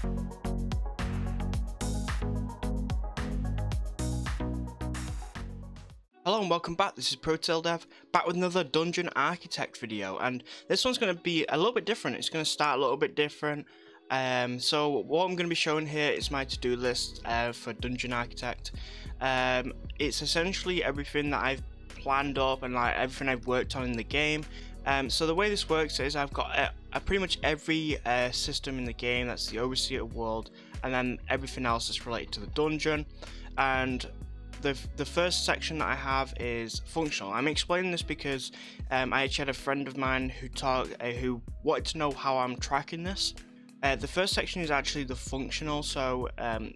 Hello and welcome back, this is ProTaleDev, back with another Dungeon Architect video, and this one's going to be a little bit different. It's going to start a little bit different. So what I'm going to be showing here is my to-do list for Dungeon Architect. It's essentially everything that I've planned up and like everything I've worked on in the game. So the way this works is I've got pretty much every system in the game, that's the overseer world, and then everything else that's related to the dungeon. And the first section that I have is functional. I'm explaining this because I actually had a friend of mine who wanted to know how I'm tracking this. The first section is actually the functional. So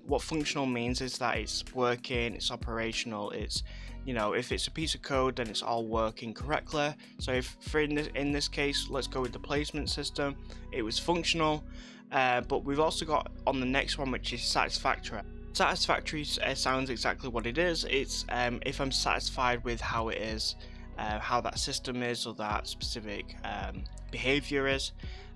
what functional means is that it's working, it's operational, it's, you know, if it's a piece of code then it's all working correctly. So if for in this case, let's go with the placement system, it was functional. But we've also got on the next one, which is satisfactory. Satisfactory sounds exactly what it is. It's if I'm satisfied with how it is, how that system is, or that specific behavior is,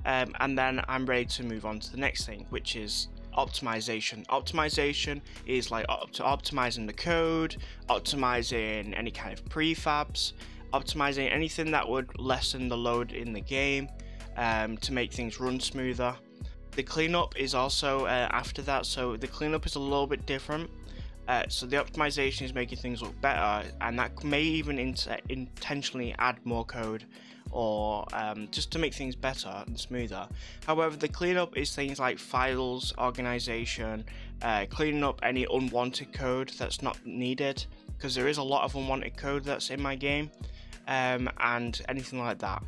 and then I'm ready to move on to the next thing, which is optimization. Optimization is like optimizing the code, optimizing any kind of prefabs, optimizing anything that would lessen the load in the game to make things run smoother. The cleanup is also after that, so the cleanup is a little bit different. So the optimization is making things look better, and that may even intentionally add more code or just to make things better and smoother. However, the cleanup is things like files, organization, cleaning up any unwanted code that's not needed, because there is a lot of unwanted code that's in my game, and anything like that.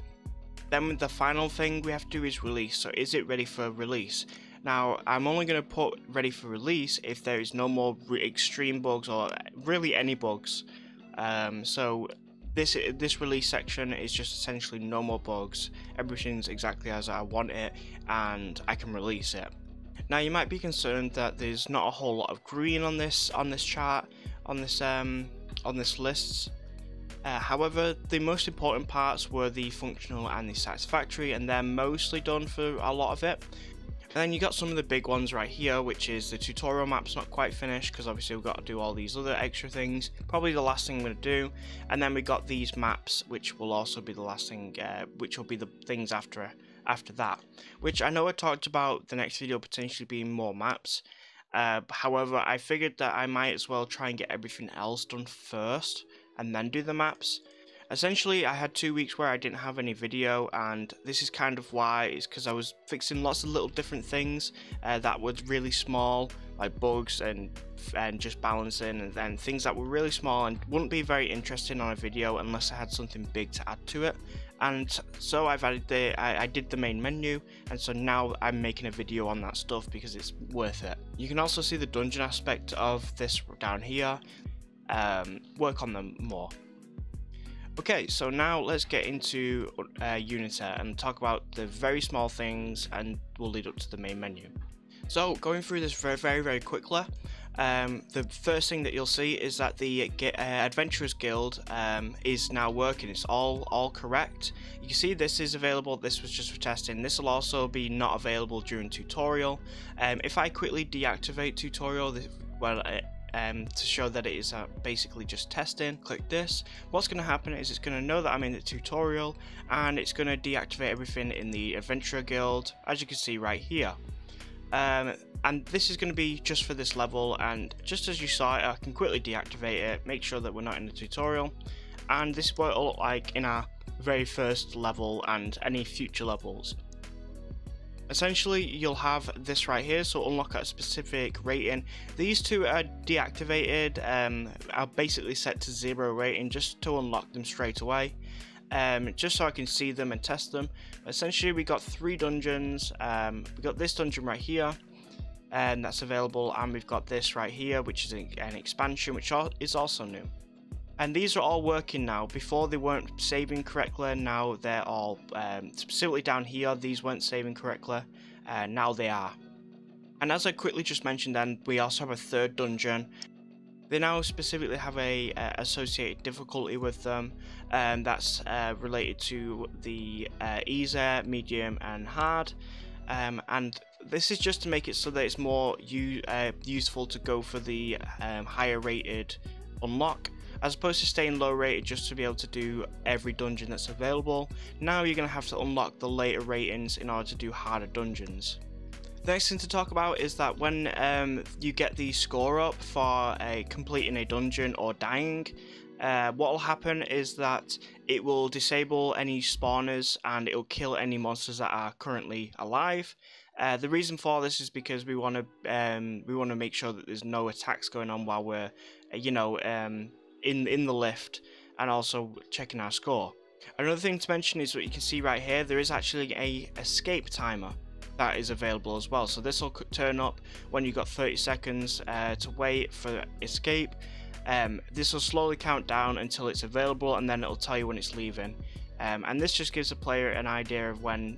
Then the final thing we have to do is release. So is it ready for release? Now I'm only going to put ready for release if there is no more extreme bugs or really any bugs. So this release section is just essentially no more bugs. Everything's exactly as I want it, and I can release it. Now you might be concerned that there's not a whole lot of green on this chart, on this list. However, the most important parts were the functional and the satisfactory, and they're mostly done for a lot of it. And then you got some of the big ones right here, which is the tutorial map's not quite finished because obviously we've got to do all these other extra things. Probably the last thing I'm going to do. And then we got these maps, which will also be the last thing, which will be the things after that. Which I know I talked about the next video potentially being more maps. However, I figured that I might as well try and get everything else done first and then do the maps. Essentially, I had 2 weeks where I didn't have any video, and this is kind of why. It's because I was fixing lots of little different things that were really small, like bugs and just balancing, and then things that were really small and wouldn't be very interesting on a video unless I had something big to add to it. And so I've added I did the main menu, and so now I'm making a video on that stuff because it's worth it. You can also see the dungeon aspect of this down here. Work on them more. Okay, so now let's get into Unity and talk about the very small things, and we'll lead up to the main menu. So going through this very quickly, the first thing that you'll see is that the Adventurers Guild is now working. It's all correct. You can see this is available. This was just for testing. This will also be not available during tutorial. If I quickly deactivate tutorial, to show that it is basically just testing, click this. What's going to happen is it's going to know that I'm in the tutorial, and it's going to deactivate everything in the Adventurer Guild, as you can see right here. And this is going to be just for this level, and just as you saw it, I can quickly deactivate it, make sure that we're not in the tutorial, and this is what it'll look like in our very first level and any future levels. Essentially, you'll have this right here, so unlock at a specific rating. These two are deactivated, are basically set to 0 rating just to unlock them straight away, just so I can see them and test them. Essentially, we got 3 dungeons. We got this dungeon right here, and that's available, and we've got this right here, which is an expansion, which is also new. And these are all working now. Before they weren't saving correctly, now they're all, specifically down here, these weren't saving correctly, now they are. And as I quickly just mentioned then, we also have a third dungeon. They now specifically have a associated difficulty with them, that's related to the easy, medium and hard. and this is just to make it so that it's more useful to go for the higher rated unlock, as opposed to staying low rated just to be able to do every dungeon that's available. Now you're going to have to unlock the later ratings in order to do harder dungeons. The next thing to talk about is that when you get the score up for completing a dungeon or dying, what will happen is that it will disable any spawners and it will kill any monsters that are currently alive. The reason for this is because we want to make sure that there's no attacks going on while we're in the lift, and also checking our score. Another thing to mention is what you can see right here. There is actually a escape timer that is available as well. So this will turn up when you've got 30 seconds to wait for escape. This will slowly count down until it's available, and then it'll tell you when it's leaving. And this just gives the player an idea of when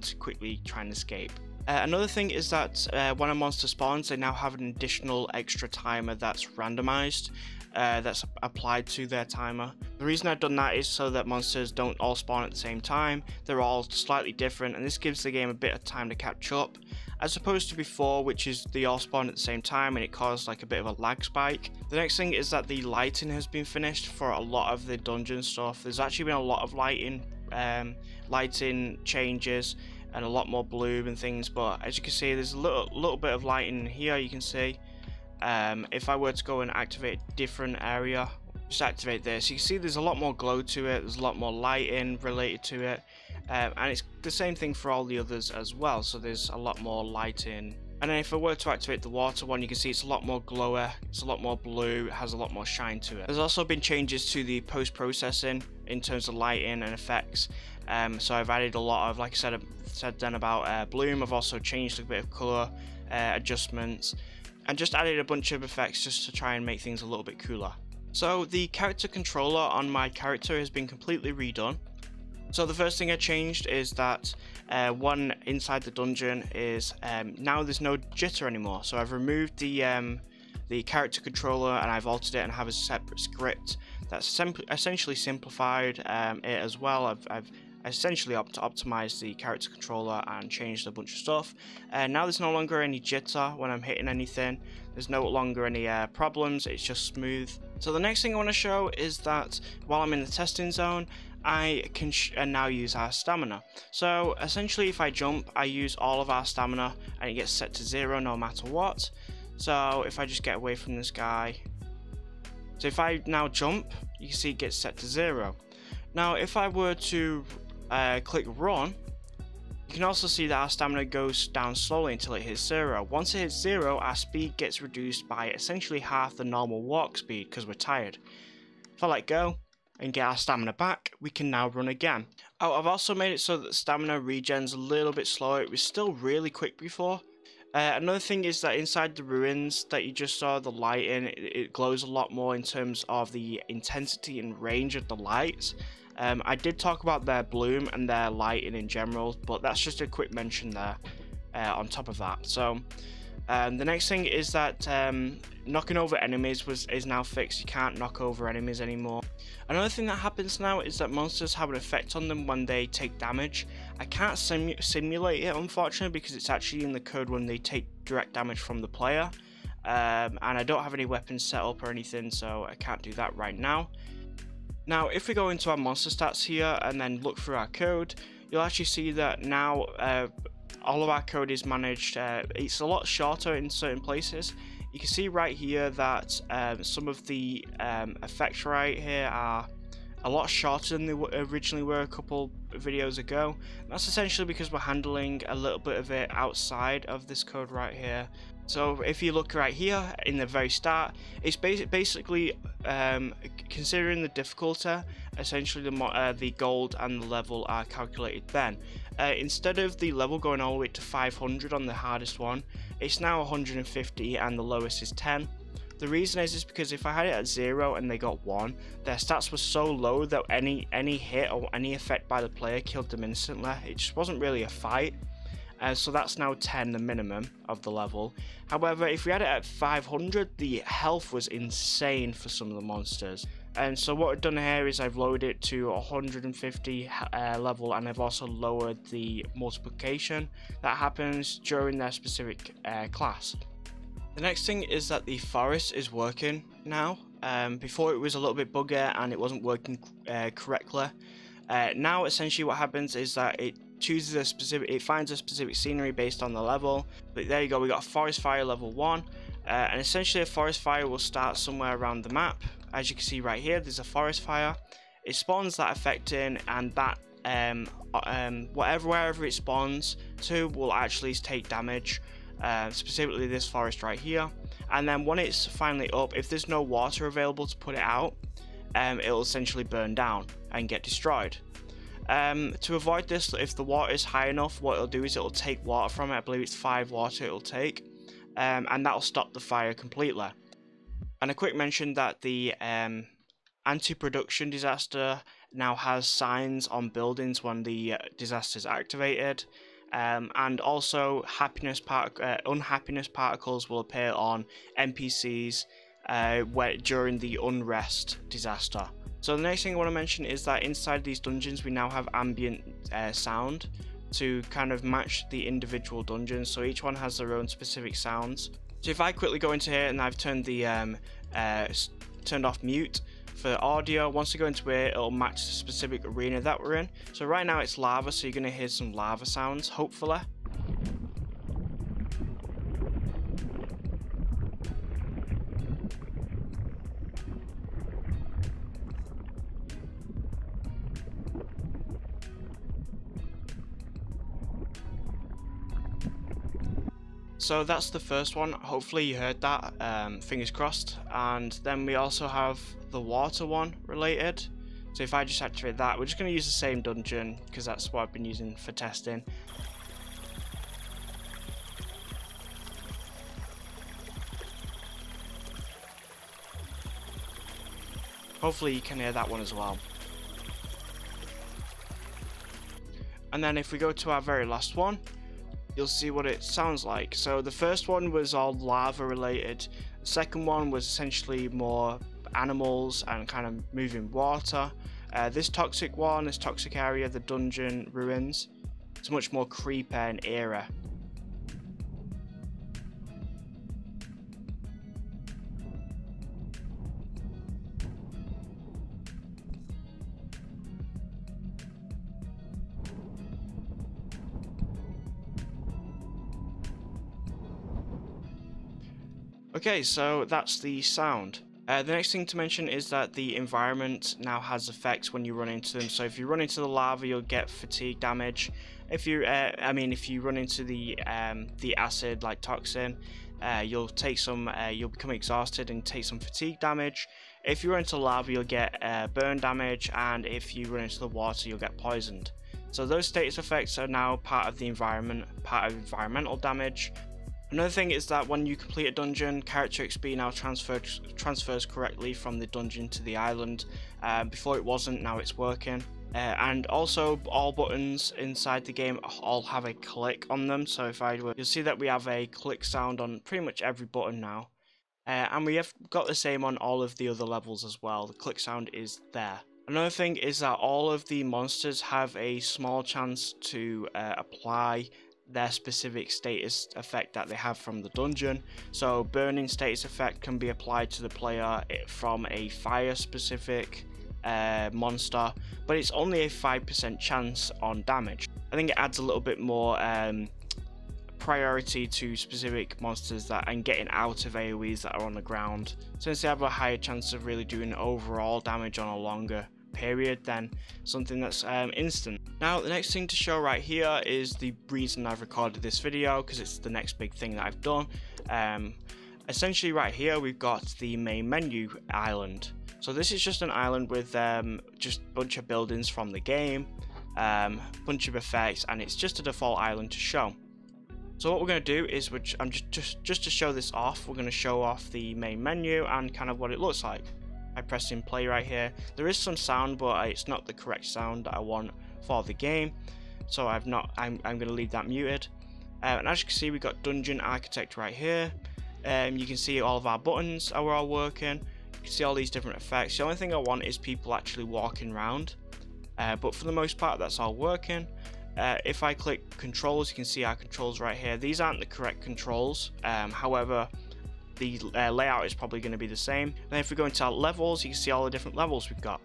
to quickly try and escape. Another thing is that when a monster spawns, they now have an additional extra timer that's randomized, that's applied to their timer. The reason I've done that is so that monsters don't all spawn at the same time. They're all slightly different, and this gives the game a bit of time to catch up, as opposed to before, which is they all spawn at the same time and it caused like a bit of a lag spike. The next thing is that the lighting has been finished for a lot of the dungeon stuff. There's actually been a lot of lighting changes and a lot more bloom and things, but as you can see, there's a little bit of lighting in here. You can see if I were to go and activate a different area, just activate this, you can see there's a lot more glow to it, there's a lot more lighting related to it, and it's the same thing for all the others as well, so there's a lot more lighting. And then if I were to activate the water one, you can see it's a lot more glower, it's a lot more blue, it has a lot more shine to it. There's also been changes to the post-processing in terms of lighting and effects. So I've added a lot of, like I said then about bloom. I've also changed a bit of color adjustments, and just added a bunch of effects just to try and make things a little bit cooler. So the character controller on my character has been completely redone. So the first thing I changed is that one inside the dungeon is now there's no jitter anymore. So I've removed the character controller and I've altered it and have a separate script that's essentially simplified it as well. I've essentially optimized the character controller and changed a bunch of stuff. Now there's no longer any jitter when I'm hitting anything. There's no longer any problems, it's just smooth. So the next thing I want to show is that while I'm in the testing zone, I can now use our stamina. So essentially if I jump, I use all of our stamina and it gets set to 0 no matter what. So if I just get away from this guy, so if I now jump, you can see it gets set to 0. Now if I were to click run, you can also see that our stamina goes down slowly until it hits 0. Once it hits 0, our speed gets reduced by essentially half the normal walk speed because we're tired. If I let go and get our stamina back, we can now run again. Oh, I've also made it so that stamina regens a little bit slower. It was still really quick before. Another thing is that inside the ruins that you just saw, the lighting, it glows a lot more in terms of the intensity and range of the lights. I did talk about their bloom and their lighting in general, but that's just a quick mention there on top of that. So the next thing is that knocking over enemies is now fixed. You can't knock over enemies anymore. Another thing that happens now is that monsters have an effect on them when they take damage. I can't simulate it unfortunately because it's actually in the code when they take direct damage from the player, and I don't have any weapons set up or anything, so I can't do that right now. Now if we go into our monster stats here and then look through our code, you'll actually see that now all of our code is managed. It's a lot shorter in certain places. You can see right here that some of the effects right here are a lot shorter than they originally were a couple videos ago. That's essentially because we're handling a little bit of it outside of this code right here. So if you look right here in the very start, it's basically considering the difficulty, essentially the gold and the level are calculated then. Instead of the level going all the way to 500 on the hardest one, it's now 150 and the lowest is 10. The reason is because if I had it at 0 and they got 1, their stats were so low that any hit or any effect by the player killed them instantly. It just wasn't really a fight. So that's now 10, the minimum of the level. However, if we had it at 500, the health was insane for some of the monsters. And so what I've done here is I've lowered it to 150 level, and I've also lowered the multiplication that happens during their specific class. The next thing is that the forest is working now. Before it was a little bit buggy and it wasn't working correctly. Now essentially what happens is that it finds a specific scenery based on the level. But there you go, we got a forest fire level 1, and essentially a forest fire will start somewhere around the map. As you can see right here, there's a forest fire. It spawns that effect in, and that wherever it spawns to will actually take damage. Specifically this forest right here. And then when it's finally up, if there's no water available to put it out, it'll essentially burn down and get destroyed. To avoid this, if the water is high enough, what it'll do is it'll take water from it. I believe it's 5 water it'll take, and that'll stop the fire completely. And a quick mention that the anti-production disaster now has signs on buildings when the disaster is activated. And also unhappiness particles will appear on NPCs during the unrest disaster. So the next thing I want to mention is that inside these dungeons we now have ambient sound to kind of match the individual dungeons, so each one has their own specific sounds. So if I quickly go into here and I've turned the turned off mute for audio, once you go into it, it'll match the specific arena that we're in. So right now it's lava, so you're going to hear some lava sounds, hopefully. So that's the first one, hopefully you heard that, fingers crossed. And then we also have the water one related. So if I just activate that, we're just going to use the same dungeon because that's what I've been using for testing. Hopefully you can hear that one as well. And then if we go to our very last one, you'll see what it sounds like. So the first one was all lava related. The second one was essentially more animals and kind of moving water. This toxic area, the dungeon ruins, it's much more creepy and eerie. Okay, so that's the sound. The next thing to mention is that the environment now has effects when you run into them. So if you run into the lava, you'll get fatigue damage. If you run into the acid like toxin, you'll become exhausted and take some fatigue damage. If you run into lava, you'll get burn damage, and if you run into the water, you'll get poisoned. So those status effects are now part of the environment, part of environmental damage. Another thing is that when you complete a dungeon, character XP now transfers correctly from the dungeon to the island. Before it wasn't, now it's working. And also all buttons inside the game all have a click on them. So you'll see that we have a click sound on pretty much every button now. And we have got the same on all of the other levels as well. The click sound is there. Another thing is that all of the monsters have a small chance to apply their specific status effect that they have from the dungeon. So burning status effect can be applied to the player from a fire specific monster, but it's only a 5% chance on damage. I think it adds a little bit more priority to specific monsters and getting out of AoEs that are on the ground, since they have a higher chance of really doing overall damage on a longer period than something that's instant. Now the next thing to show right here is the reason I've recorded this video, because it's the next big thing that I've done. Essentially right here we've got the main menu island. So this is just an island with just a bunch of buildings from the game, bunch of effects, and it's just a default island to show. So what we're going to do is, I'm just to show this off, we're going to show off the main menu and kind of what it looks like. I press in play right here. There is some sound, but it's not the correct sound that I want for the game, so I'm going to leave that muted. And as you can see, we've got Dungeon Architect right here. You can see all of our buttons are all working. You can see all these different effects. The only thing I want is people actually walking around, but for the most part that's all working. If I click controls, you can see our controls right here. These aren't the correct controls, however the layout is probably going to be the same. And then if we go into our levels, you can see all the different levels we've got.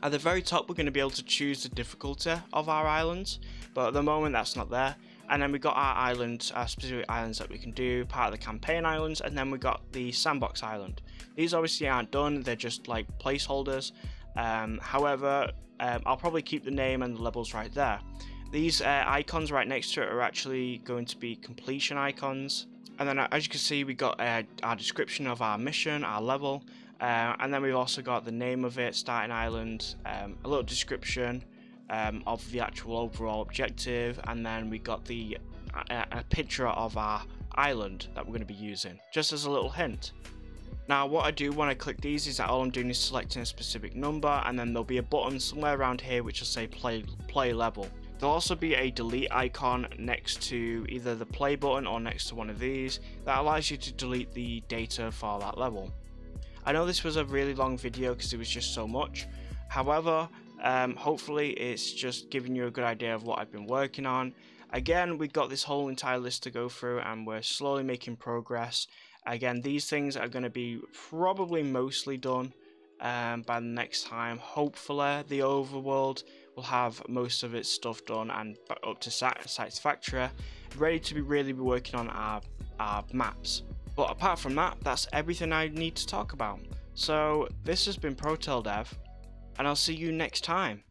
At the very top we're going to be able to choose the difficulty of our islands, but at the moment that's not there. And then we got our islands, our specific islands that we can do, part of the campaign islands, and then we got the sandbox island. These obviously aren't done, they're just like placeholders. However, I'll probably keep the name and the levels right there. These icons right next to it are actually going to be completion icons. And then as you can see, we got our description of our mission, our level, and then we've also got the name of it, starting island, a little description of the actual overall objective, and then we got the a picture of our island that we're going to be using, just as a little hint. Now what I do when I click these is that all I'm doing is selecting a specific number, and then there'll be a button somewhere around here which will say play level. There'll also be a delete icon next to either the play button or next to one of these that allows you to delete the data for that level. I know this was a really long video because it was just so much. However, hopefully it's just giving you a good idea of what I've been working on. Again, we've got this whole entire list to go through and we're slowly making progress. Again, these things are going to be probably mostly done by the next time. Hopefully the overworld will have most of its stuff done and up to satisfactory, ready to really be working on our maps. But apart from that, that's everything I need to talk about. So this has been ProTaleDev, and I'll see you next time.